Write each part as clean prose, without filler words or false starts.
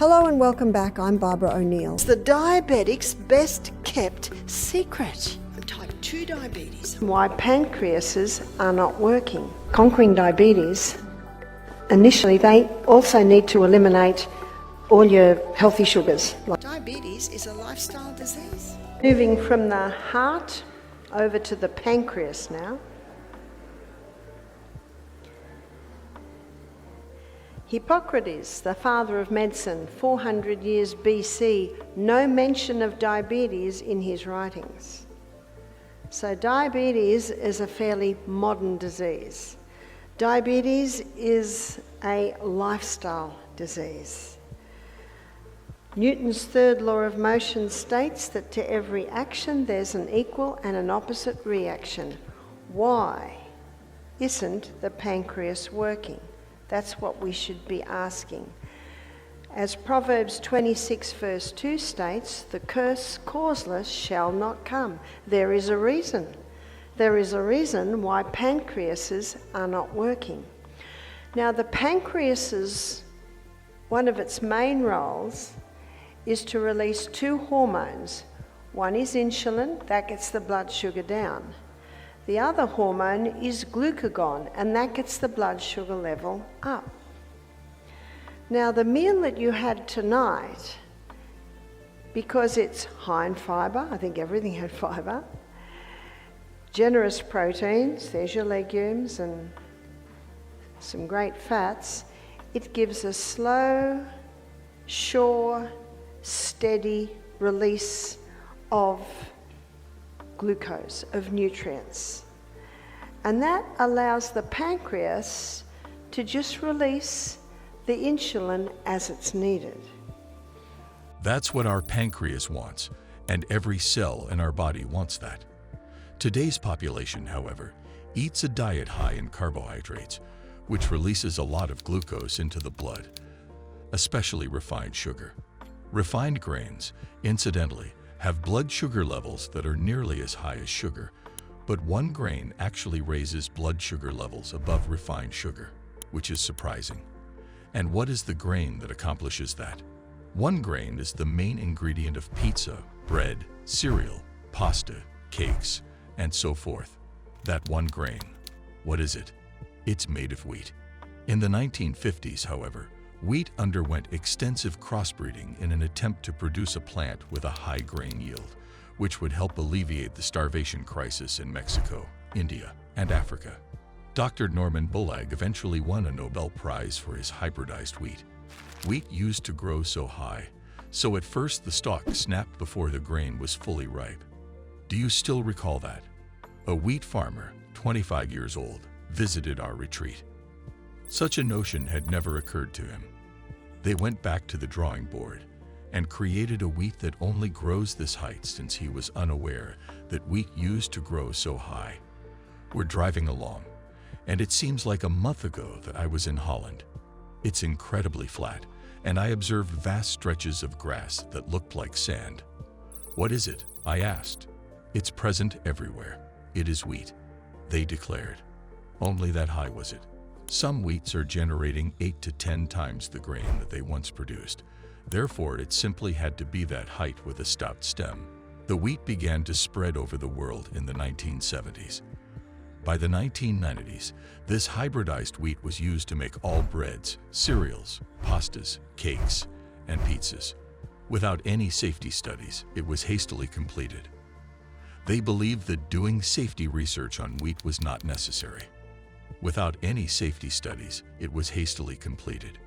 Hello and welcome back. I'm Barbara O'Neill. It's the diabetic's best kept secret. Type 2 diabetes. Why pancreases are not working. Conquering diabetes, initially they also need to eliminate all your healthy sugars. Diabetes is a lifestyle disease. Moving from the heart over to the pancreas now. Hippocrates, the father of medicine, 400 years BC, no mention of diabetes in his writings. So diabetes is a fairly modern disease. Diabetes is a lifestyle disease. Newton's third law of motion states that to every action there's an equal and an opposite reaction. Why isn't the pancreas working? That's what we should be asking. As Proverbs 26 verse 2 states, the curse causeless shall not come. There is a reason. There is a reason why pancreases are not working. Now the pancreas, one of its main roles is to release two hormones. One is insulin, that gets the blood sugar down. The other hormone is glucagon, and that gets the blood sugar level up. Now the meal that you had tonight, because it's high in fibre, I think everything had fibre, generous proteins, there's your legumes and some great fats, it gives a slow, sure, steady release of glucose, of nutrients. And that allows the pancreas to just release the insulin as it's needed. That's what our pancreas wants, and every cell in our body wants that. Today's population, however, eats a diet high in carbohydrates, which releases a lot of glucose into the blood, especially refined sugar. Refined grains, incidentally, have blood sugar levels that are nearly as high as sugar, but one grain actually raises blood sugar levels above refined sugar, which is surprising. And what is the grain that accomplishes that? One grain is the main ingredient of pizza, bread, cereal, pasta, cakes, and so forth. That one grain, what is it? It's made of wheat. In the 1950s, however, wheat underwent extensive crossbreeding in an attempt to produce a plant with a high grain yield, which would help alleviate the starvation crisis in Mexico, India, and Africa. Dr. Norman Bullag eventually won a Nobel Prize for his hybridized wheat. Wheat used to grow so high, so at first the stalk snapped before the grain was fully ripe. Do you still recall that? A wheat farmer, 25 years old, visited our retreat. Such a notion had never occurred to him. They went back to the drawing board and created a wheat that only grows this height, since he was unaware that wheat used to grow so high. We're driving along, and it seems like a month ago that I was in Holland. It's incredibly flat, and I observed vast stretches of grass that looked like sand. What is it? I asked. It's present everywhere. It is wheat, they declared. Only that high was it. Some wheats are generating 8 to 10 times the grain that they once produced. Therefore, it simply had to be that height with a stout stem. The wheat began to spread over the world in the 1970s. By the 1990s, this hybridized wheat was used to make all breads, cereals, pastas, cakes, and pizzas. Without any safety studies, it was hastily completed. They believed that doing safety research on wheat was not necessary. Without any safety studies, it was hastily completed.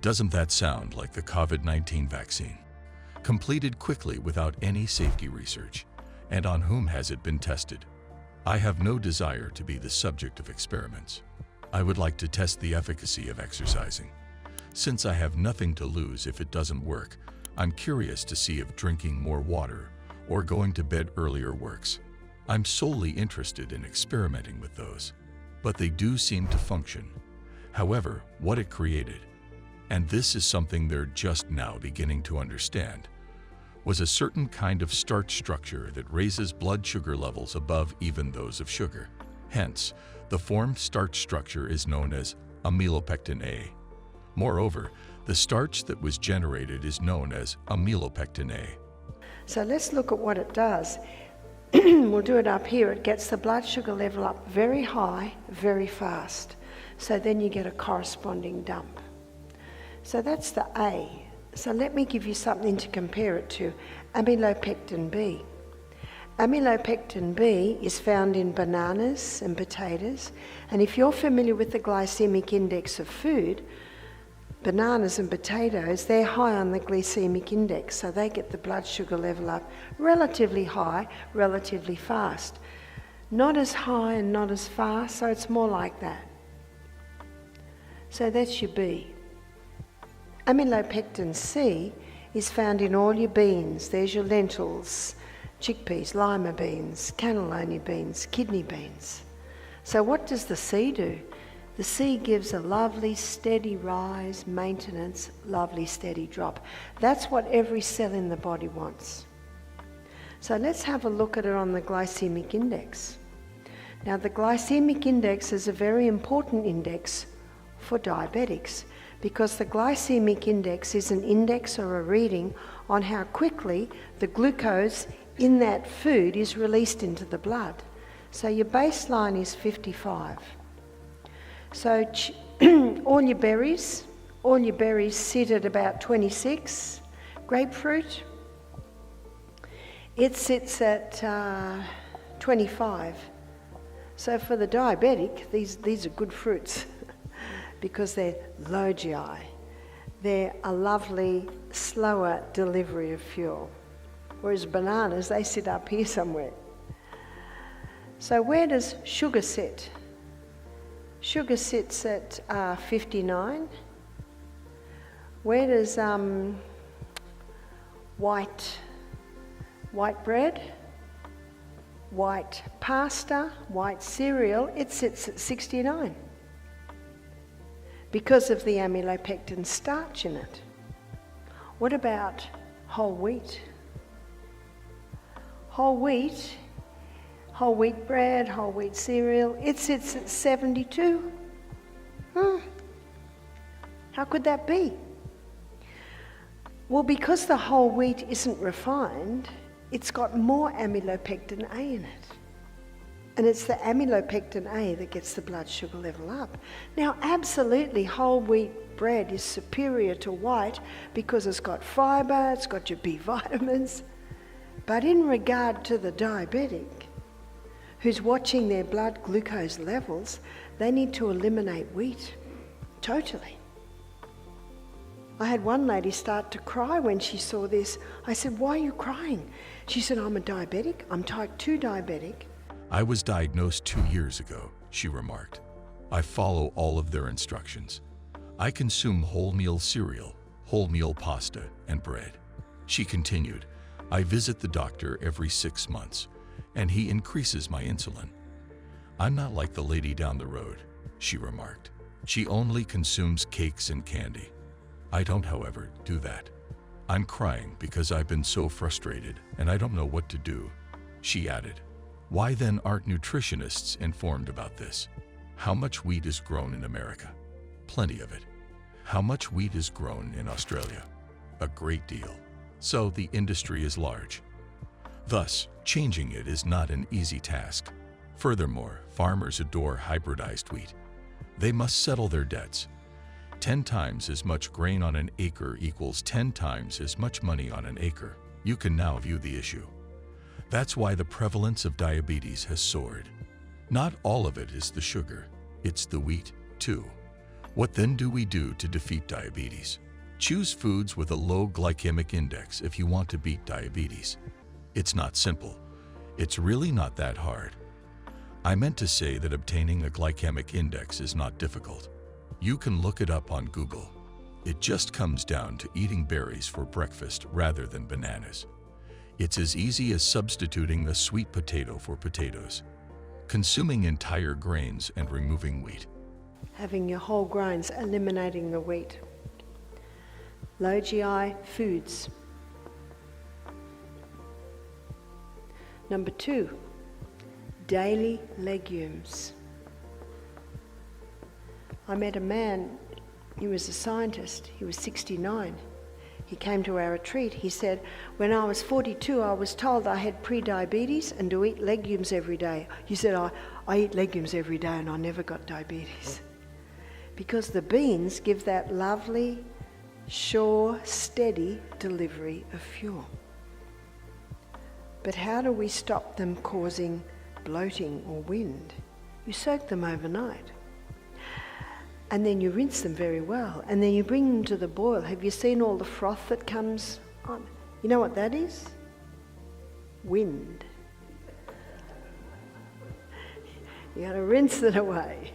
Doesn't that sound like the COVID-19 vaccine? Completed quickly without any safety research. And on whom has it been tested? I have no desire to be the subject of experiments. I would like to test the efficacy of exercising. Since I have nothing to lose if it doesn't work, I'm curious to see if drinking more water or going to bed earlier works. I'm solely interested in experimenting with those. But they do seem to function. However, what it created, and this is something they're just now beginning to understand, was a certain kind of starch structure that raises blood sugar levels above even those of sugar. Hence, the formed starch structure is known as amylopectin A. Moreover, The starch that was generated is known as amylopectin A. So let's look at what it does. We'll do it up here. It gets the blood sugar level up very high, very fast. So then you get a corresponding dump. So that's the A. So let me give you something to compare it to. Amylopectin B. Amylopectin B is found in bananas and potatoes. And if you're familiar with the glycemic index of food, bananas and potatoes, they're high on the glycemic index, so they get the blood sugar level up relatively high, relatively fast. Not as high and not as fast, so it's more like that. So that's your B. Amylopectin C is found in all your beans. There's your lentils, chickpeas, lima beans, cannellini beans, kidney beans. So what does the C do? The C gives a lovely steady rise, maintenance, lovely steady drop. That's what every cell in the body wants. So let's have a look at it on the glycemic index. Now the glycemic index is a very important index for diabetics because the glycemic index is an index or a reading on how quickly the glucose in that food is released into the blood. So your baseline is 55. So all your berries sit at about 26. Grapefruit, it sits at 25. So for the diabetic, these are good fruits because they're low GI. They're a lovely, slower delivery of fuel. Whereas bananas, they sit up here somewhere. So where does sugar sit? Sugar sits at 59. Where does white bread, white pasta, white cereal, it sits at 69 because of the amylopectin starch in it. What about whole wheat? Whole wheat bread, whole wheat cereal, it sits at 72. How could that be? Well, because the whole wheat isn't refined, it's got more amylopectin A in it. And it's the amylopectin A that gets the blood sugar level up. Now, absolutely, whole wheat bread is superior to white because it's got fibre, it's got your B vitamins. But in regard to the diabetic, who's watching their blood glucose levels, they need to eliminate wheat, totally. I had one lady start to cry when she saw this. I said, "Why are you crying?" She said, "I'm a diabetic, I'm type 2 diabetic." I was diagnosed 2 years ago, she remarked. I follow all of their instructions. I consume wholemeal cereal, wholemeal pasta, and bread. She continued, I visit the doctor every 6 months, and he increases my insulin. I'm not like the lady down the road, she remarked. She only consumes cakes and candy. I don't, however, do that. I'm crying because I've been so frustrated and I don't know what to do, she added. Why then aren't nutritionists informed about this? How much wheat is grown in America? Plenty of it. How much wheat is grown in Australia? A great deal. So the industry is large. Thus, changing it is not an easy task. Furthermore, farmers adore hybridized wheat. They must settle their debts. 10 times as much grain on an acre equals 10 times as much money on an acre. You can now view the issue. That's why the prevalence of diabetes has soared. Not all of it is the sugar, it's the wheat, too. What then do we do to defeat diabetes? Choose foods with a low glycemic index if you want to beat diabetes. It's not simple. It's really not that hard. I meant to say that obtaining a glycemic index is not difficult. You can look it up on Google. It just comes down to eating berries for breakfast rather than bananas. It's as easy as substituting the sweet potato for potatoes, consuming entire grains and removing wheat. Having your whole grains, eliminating the wheat. Low GI foods. Number 2, daily legumes. I met a man He was a scientist. He was 69. He came to our retreat. He said, when I was 42, I was told I had pre-diabetes and to eat legumes every day. He said, I eat legumes every day and I never got diabetes. Because the beans give that lovely, sure, steady delivery of fuel. But how do we stop them causing bloating or wind? You soak them overnight. And then you rinse them very well. And then you bring them to the boil. Have you seen all the froth that comes on? You know what that is? Wind. You got to rinse it away.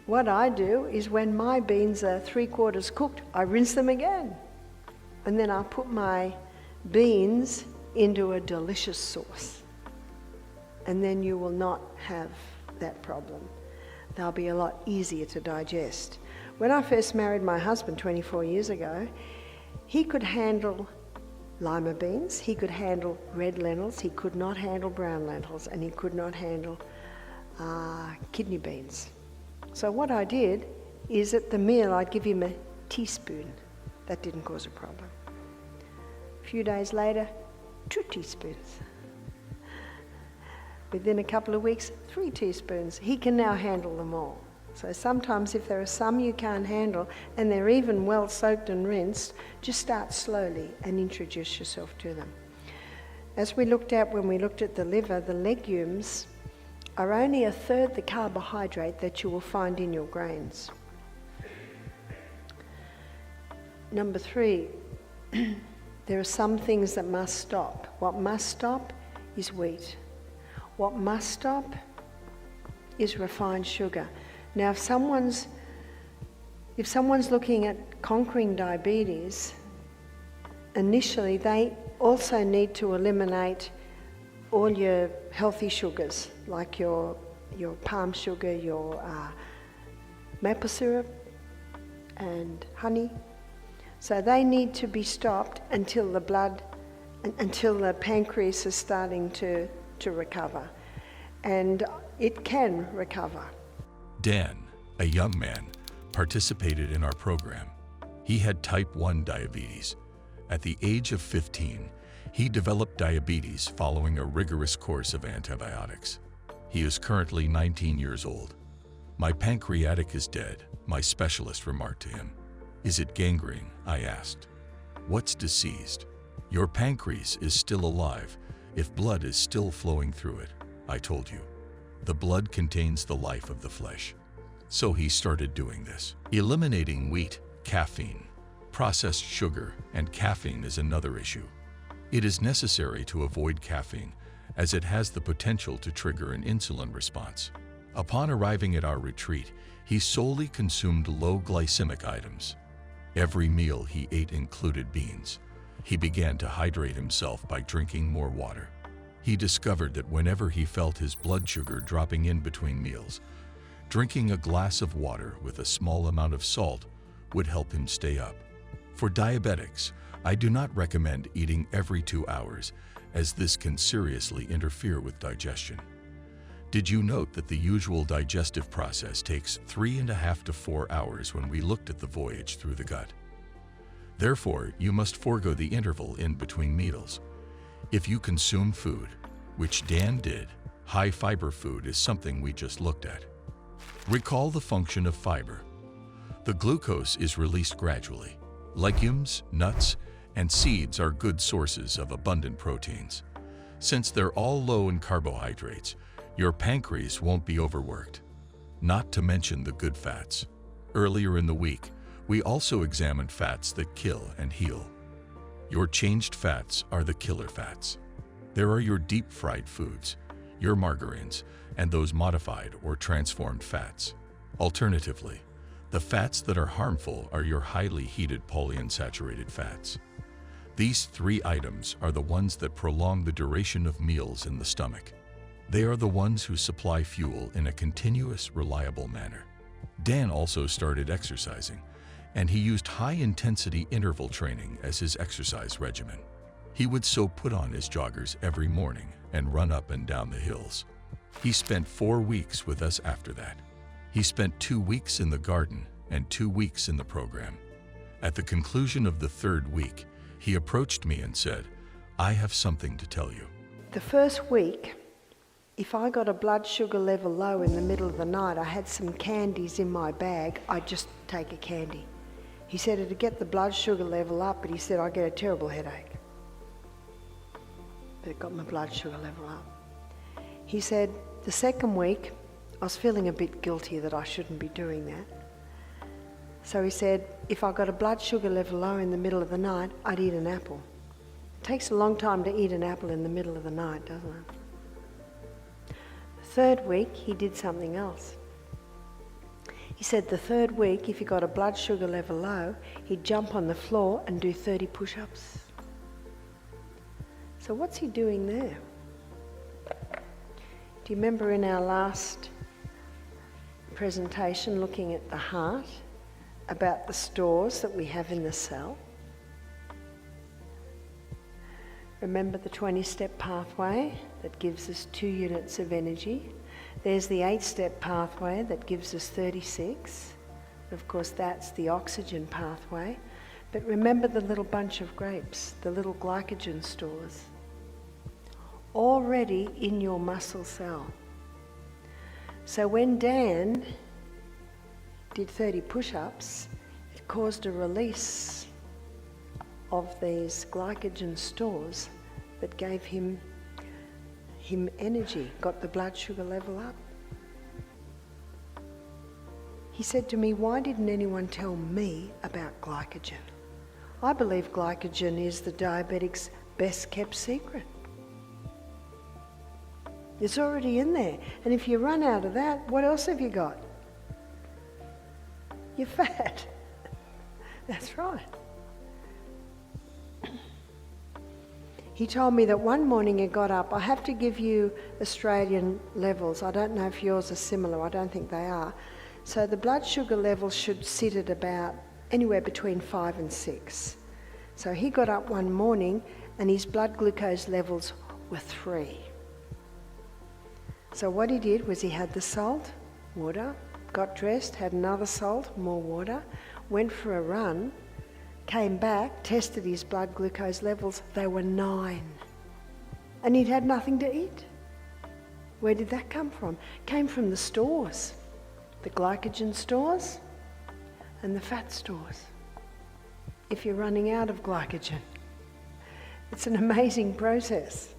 What I do is when my beans are 3/4 cooked, I rinse them again. And then I put my beans into a delicious sauce. And then you will not have that problem. They'll be a lot easier to digest. When I first married my husband 24 years ago, he could handle lima beans, he could handle red lentils, he could not handle brown lentils, and he could not handle kidney beans. So what I did is at the meal I'd give him a teaspoon. That didn't cause a problem. A few days later, 2 teaspoons. Within a couple of weeks, 3 teaspoons. He can now handle them all. So sometimes if there are some you can't handle and they're even well soaked and rinsed, just start slowly and introduce yourself to them. As we looked at when we looked at the liver, the legumes are only 1/3 the carbohydrate that you will find in your grains. Number 3, there are some things that must stop. What must stop is wheat. What must stop is refined sugar. Now, if someone's looking at conquering diabetes, initially they also need to eliminate all your healthy sugars, like your palm sugar, your maple syrup and honey. So they need to be stopped until the pancreas is starting to recover. And it can recover. Dan, a young man, participated in our program. He had type 1 diabetes. At the age of 15, he developed diabetes following a rigorous course of antibiotics. He is currently 19 years old. "My pancreatic is dead," my specialist remarked to him. "Is it gangrene?" I asked. "What's deceased?" "Your pancreas is still alive if blood is still flowing through it," I told you. The blood contains the life of the flesh. So he started doing this. Eliminating wheat, caffeine, processed sugar, and caffeine is another issue. It is necessary to avoid caffeine as it has the potential to trigger an insulin response. Upon arriving at our retreat, he solely consumed low glycemic items. Every meal he ate included beans. He began to hydrate himself by drinking more water. He discovered that whenever he felt his blood sugar dropping in between meals, drinking a glass of water with a small amount of salt would help him stay up. For diabetics, I do not recommend eating every 2 hours, as this can seriously interfere with digestion. Did you note that the usual digestive process takes 3.5 to 4 hours when we looked at the voyage through the gut? Therefore, you must forego the interval in between meals. If you consume food, which Dan did, high fiber food is something we just looked at. Recall the function of fiber. The glucose is released gradually. Legumes, nuts, and seeds are good sources of abundant proteins. Since they're all low in carbohydrates, your pancreas won't be overworked. Not to mention the good fats. Earlier in the week, we also examined fats that kill and heal. Your changed fats are the killer fats. There are your deep-fried foods, your margarines, and those modified or transformed fats. Alternatively, the fats that are harmful are your highly heated polyunsaturated fats. These 3 items are the ones that prolong the duration of meals in the stomach. They are the ones who supply fuel in a continuous, reliable manner. Dan also started exercising, and he used high-intensity interval training as his exercise regimen. He would so put on his joggers every morning and run up and down the hills. He spent 4 weeks with us after that. He spent 2 weeks in the garden and 2 weeks in the program. At the conclusion of the 3rd week, he approached me and said, "I have something to tell you." The first week, if I got a blood sugar level low in the middle of the night, I had some candies in my bag, I'd just take a candy. He said it'd get the blood sugar level up, but he said I'd get a terrible headache. But it got my blood sugar level up. He said the second week, I was feeling a bit guilty that I shouldn't be doing that. So he said, if I got a blood sugar level low in the middle of the night, I'd eat an apple. It takes a long time to eat an apple in the middle of the night, doesn't it? The 3rd week, he did something else. He said the 3rd week, if he got a blood sugar level low, he'd jump on the floor and do 30 push-ups. So what's he doing there? Do you remember in our last presentation looking at the heart, about the stores that we have in the cell? Remember the 20-step pathway that gives us 2 units of energy? There's the 8-step pathway that gives us 36. Of course, that's the oxygen pathway. But remember the little bunch of grapes, the little glycogen stores, already in your muscle cell. So when Dan did 30 push-ups, it caused a release of these glycogen stores that gave him energy, got the blood sugar level up. He said to me, why didn't anyone tell me about glycogen? I believe glycogen is the diabetic's best kept secret. It's already in there. And if you run out of that, what else have you got? You're fat. That's right. He told me that one morning he got up. I have to give you Australian levels. I don't know if yours are similar. I don't think they are. So the blood sugar levels should sit at about anywhere between 5 and 6. So he got up one morning and his blood glucose levels were 3. So what he did was he had the salt, water, got dressed, had another salt, more water, went for a run, came back, tested his blood glucose levels, they were 9. And he'd had nothing to eat. Where did that come from? Came from the stores, the glycogen stores and the fat stores. If you're running out of glycogen, it's an amazing process.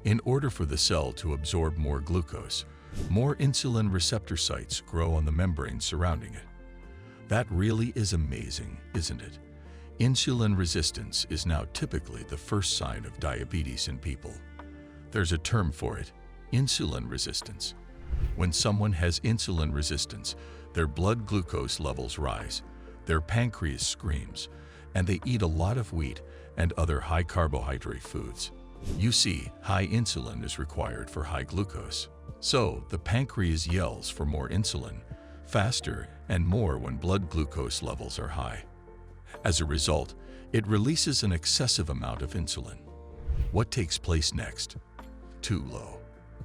In order for the cell to absorb more glucose, more insulin receptor sites grow on the membrane surrounding it. That really is amazing, isn't it? Insulin resistance is now typically the first sign of diabetes in people. There's a term for it, insulin resistance. When someone has insulin resistance, their blood glucose levels rise, their pancreas screams, and they eat a lot of wheat and other high carbohydrate foods. You see, high insulin is required for high glucose. So, the pancreas yells for more insulin, faster and more when blood glucose levels are high. As a result, it releases an excessive amount of insulin. What takes place next? Too low.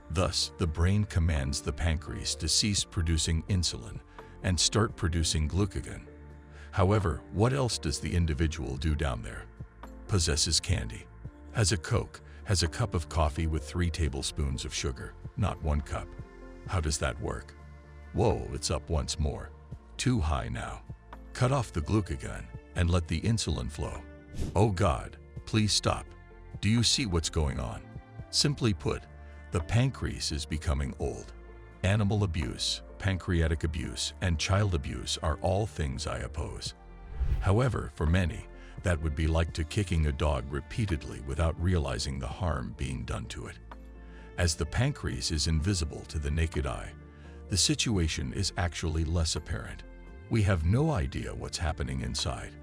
Thus, the brain commands the pancreas to cease producing insulin and start producing glucagon. However, what else does the individual do down there? Possesses candy, has a Coke, has a cup of coffee with 3 tablespoons of sugar, not 1 cup. How does that work? Whoa, it's up once more. Too high now. Cut off the glucagon and let the insulin flow. Oh God, please stop. Do you see what's going on? Simply put, the pancreas is becoming old. Animal abuse, pancreatic abuse, and child abuse are all things I oppose. However, for many, that would be like to kicking a dog repeatedly without realizing the harm being done to it. As the pancreas is invisible to the naked eye, the situation is actually less apparent. We have no idea what's happening inside,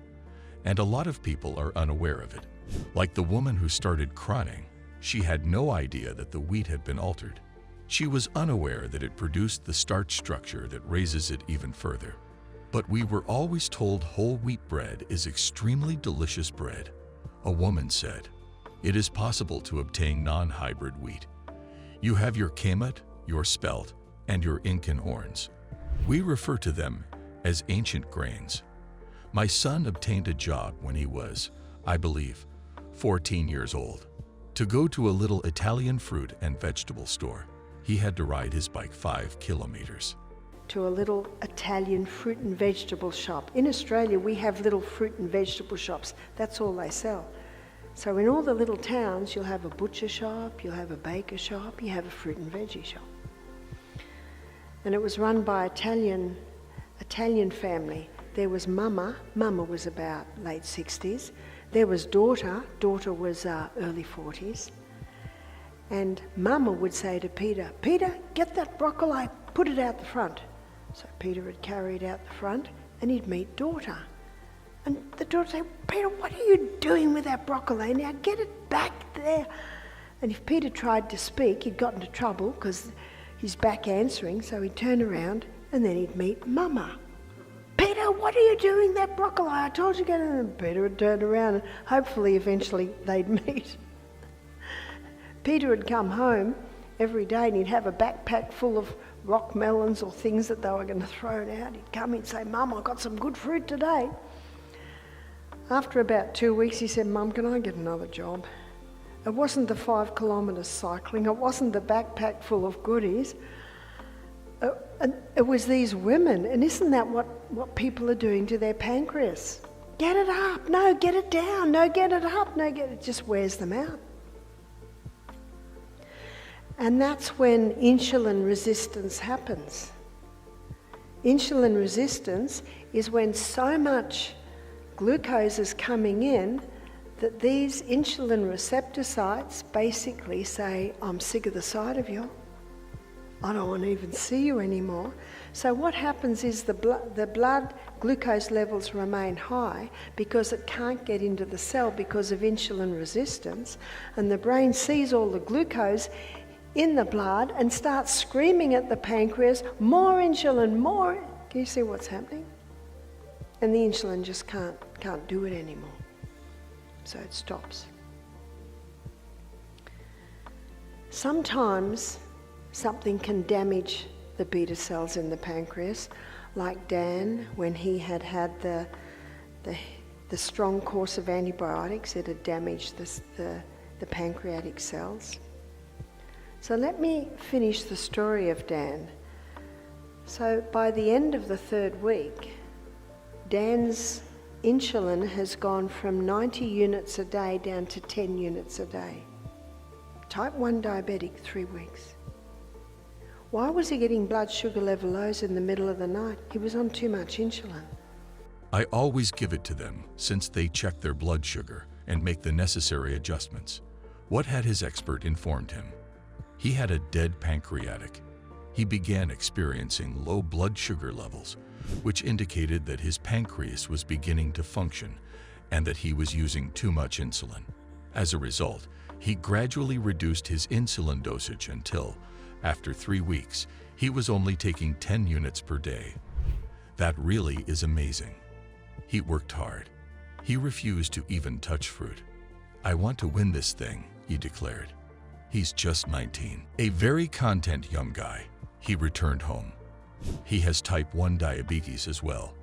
and a lot of people are unaware of it. Like the woman who started crying, she had no idea that the wheat had been altered. She was unaware that it produced the starch structure that raises it even further. But we were always told whole wheat bread is extremely delicious bread. A woman said, "It is possible to obtain non-hybrid wheat. You have your Kemet, your Spelt, and your Incan Orns. We refer to them as ancient grains. My son obtained a job when he was, I believe, 14 years old. To go to a little Italian fruit and vegetable store, he had to ride his bike 5 kilometers. To a little Italian fruit and vegetable shop. In Australia, we have little fruit and vegetable shops. That's all they sell. So in all the little towns, you'll have a butcher shop, you'll have a baker shop, you have a fruit and veggie shop. And it was run by Italian family. There was Mama was about late 60s. There was Daughter was early 40s. And Mama would say to Peter, "Peter, get that broccoli, put it out the front." So Peter would carry it out the front and he'd meet Daughter. And the daughter would say, "Peter, what are you doing with that broccoli? Now get it back there." And if Peter tried to speak, he'd got into trouble because he's back answering, so he'd turn around and then he'd meet Mama. "Peter, what are you doing that broccoli? I told you to get it." And Peter would turn around and hopefully eventually they'd meet. Peter would come home every day and he'd have a backpack full of rock melons or things that they were going to throw out. He'd come in and say, "Mum, I got some good fruit today." After about 2 weeks, he said, "Mum, can I get another job?" It wasn't the 5 kilometres cycling, it wasn't the backpack full of goodies. It was these women, and isn't that what people are doing to their pancreas? Get it up, no, get it down, no, get it up, no, it just wears them out. And that's when insulin resistance happens. Insulin resistance is when so much glucose is coming in that these insulin receptor sites basically say, "I'm sick of the sight of you. I don't want to even see you anymore." So what happens is the blood glucose levels remain high because it can't get into the cell because of insulin resistance, and the brain sees all the glucose in the blood and starts screaming at the pancreas, "More insulin, more." Can you see what's happening? And the insulin just can't do it anymore. So it stops. Sometimes something can damage the beta cells in the pancreas, like Dan, when he had the strong course of antibiotics, it had damaged the pancreatic cells. So let me finish the story of Dan. So by the end of the 3rd week, Dan's insulin has gone from 90 units a day down to 10 units a day. Type 1 diabetic, 3 weeks. Why was he getting blood sugar level lows in the middle of the night? He was on too much insulin. I always give it to them since they check their blood sugar and make the necessary adjustments. What had his expert informed him? He had a dead pancreatic. He began experiencing low blood sugar levels, which indicated that his pancreas was beginning to function and that he was using too much insulin. As a result, he gradually reduced his insulin dosage until, after 3 weeks, he was only taking 10 units per day. That really is amazing. He worked hard. He refused to even touch fruit. "I want to win this thing," he declared. He's just 19, a very content young guy. He returned home. He has type 1 diabetes as well.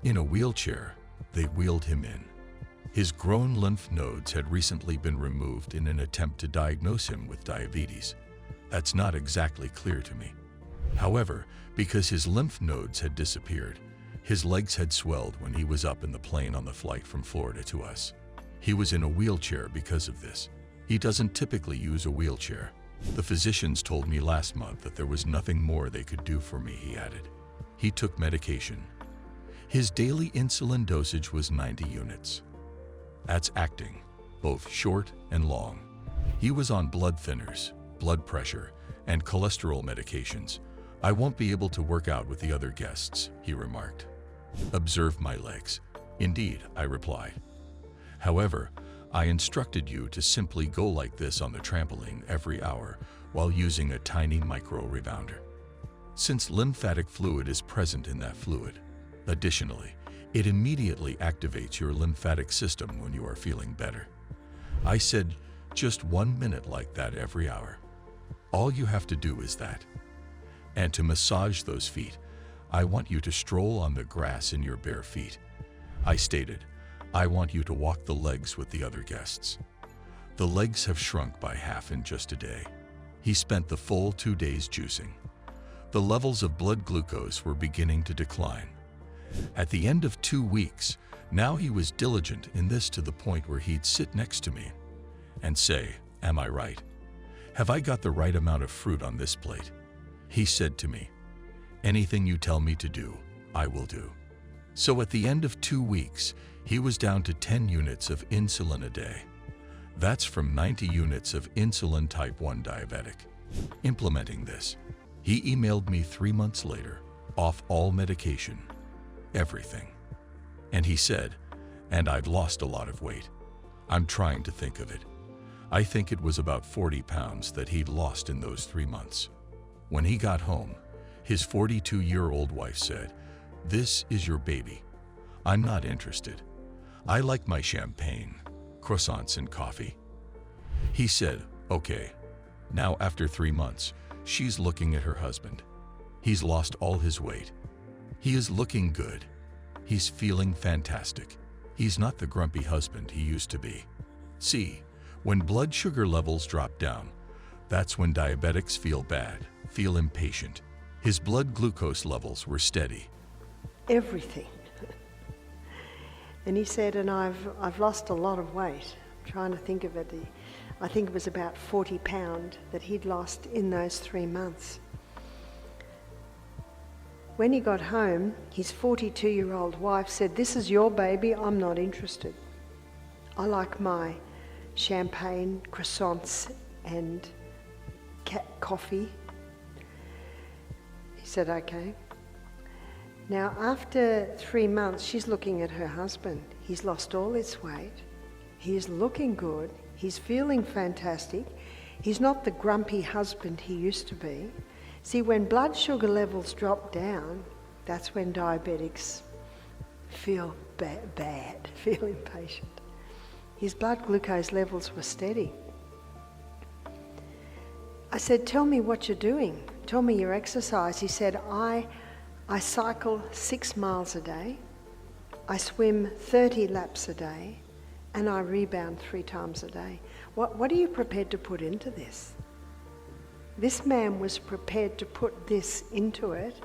In a wheelchair, they wheeled him in. His grown lymph nodes had recently been removed in an attempt to diagnose him with diabetes. That's not exactly clear to me. However, because his lymph nodes had disappeared, his legs had swelled when he was up in the plane on the flight from Florida to us. He was in a wheelchair because of this. He doesn't typically use a wheelchair. "The physicians told me last month that there was nothing more they could do for me," he added. He took medication. His daily insulin dosage was 90 units. That's acting, both short and long. He was on blood thinners, blood pressure, and cholesterol medications. "I won't be able to work out with the other guests," he remarked. "Observe my legs." "Indeed," I replied. "However, I instructed you to simply go like this on the trampoline every hour while using a tiny micro rebounder, since lymphatic fluid is present in that fluid. Additionally, it immediately activates your lymphatic system when you are feeling better." I said, "Just 1 minute like that every hour. All you have to do is that." And to massage those feet, I want you to stroll on the grass in your bare feet. I stated, I want you to walk the legs with the other guests. The legs have shrunk by half in just a day. He spent the full 2 days juicing. The levels of blood glucose were beginning to decline. At the end of 2 weeks, now he was diligent in this to the point where he'd sit next to me and say, am I right? Have I got the right amount of fruit on this plate? He said to me, anything you tell me to do, I will do. So at the end of 2 weeks, he was down to 10 units of insulin a day. That's from 90 units of insulin type 1 diabetic. Implementing this, he emailed me 3 months later, off all medication, everything. And he said, and I've lost a lot of weight. I'm trying to think of it. I think it was about 40 pounds that he'd lost in those 3 months. When he got home, his 42-year-old wife said, this is your baby. I'm not interested. I like my champagne, croissants, and coffee. He said, okay. Now after 3 months, she's looking at her husband. He's lost all his weight. He is looking good. He's feeling fantastic. He's not the grumpy husband he used to be. See, when blood sugar levels drop down, that's when diabetics feel bad, feel impatient. His blood glucose levels were steady. Everything. And he said, and I've lost a lot of weight. I'm trying to think of it. I think it was about 40 pounds that he'd lost in those 3 months. When he got home, his 42-year-old wife said, this is your baby, I'm not interested. I like my champagne, croissants, and coffee. He said, okay. Now, after 3 months, she's looking at her husband. He's lost all his weight. He is looking good. He's feeling fantastic. He's not the grumpy husband he used to be. See, when blood sugar levels drop down, that's when diabetics feel bad, feel impatient. His blood glucose levels were steady. I said, tell me what you're doing. Tell me your exercise. He said, I cycle 6 miles a day, I swim 30 laps a day, and I rebound 3 times a day. What are you prepared to put into this? This man was prepared to put this into it,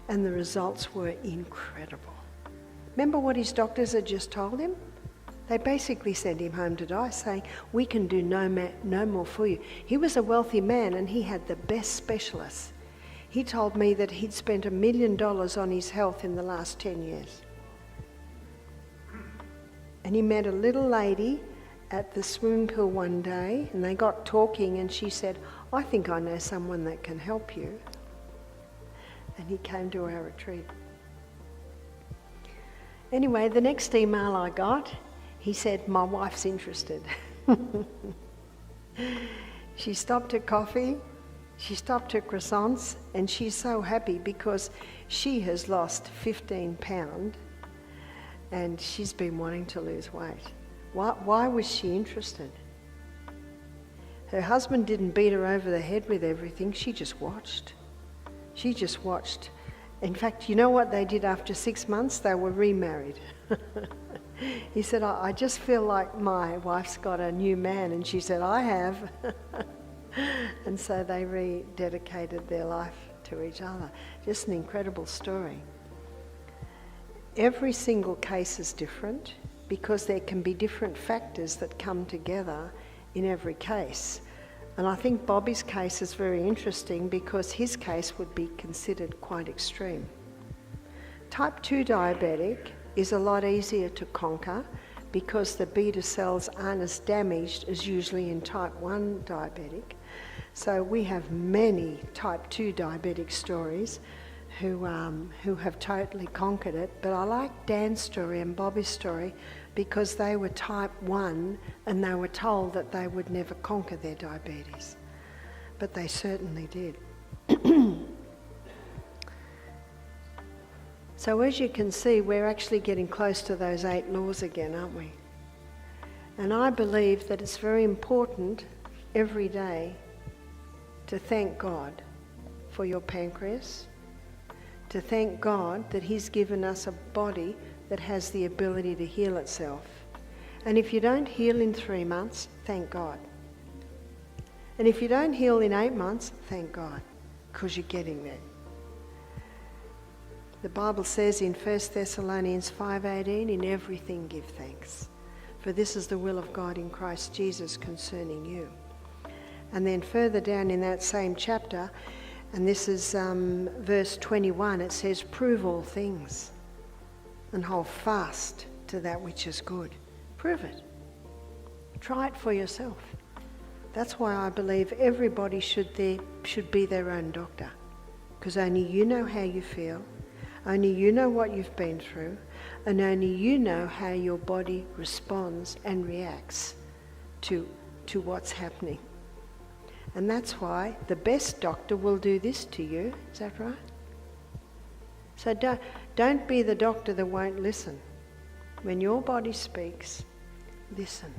and the results were incredible. Remember what his doctors had just told him? They basically sent him home to die, saying, we can do no more for you. He was a wealthy man, and he had the best specialists. He told me that he'd spent $1 million on his health in the last 10 years. And he met a little lady at the swimming pool one day, and they got talking, and she said, I think I know someone that can help you. And he came to our retreat. Anyway, the next email I got, he said, my wife's interested. She stopped her coffee, she stopped her croissants, and she's so happy because she has lost 15 pounds and she's been wanting to lose weight. Why was she interested? Her husband didn't beat her over the head with everything, she just watched. She just watched. In fact, you know what they did after 6 months? They were remarried. He said, I just feel like my wife's got a new man, and she said, I have. And so they rededicated their life to each other. Just an incredible story. Every single case is different because there can be different factors that come together in every case. And I think Bobby's case is very interesting because his case would be considered quite extreme. Type 2 diabetic is a lot easier to conquer because the beta cells aren't as damaged as usually in type 1 diabetic. So we have many type 2 diabetic stories who have totally conquered it. But I like Dan's story and Bobby's story because they were type 1 and they were told that they would never conquer their diabetes. But they certainly did. So as you can see, we're actually getting close to those 8 laws again, aren't we? And I believe that it's very important every day to thank God for your pancreas, to thank God that He's given us a body that has the ability to heal itself. And if you don't heal in 3 months, thank God. And if you don't heal in 8 months, thank God, because you're getting there. The Bible says in 1 Thessalonians 5:18, in everything give thanks, for this is the will of God in Christ Jesus concerning you. And then further down in that same chapter, and this is verse 21, it says, prove all things and hold fast to that which is good. Prove it. Try it for yourself. That's why I believe everybody should be their own doctor, because only you know how you feel, only you know what you've been through, and only you know how your body responds and reacts to what's happening. And that's why the best doctor will do this to you. Is that right? So don't be the doctor that won't listen. When your body speaks, listen.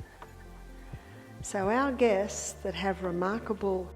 So our guests that have remarkable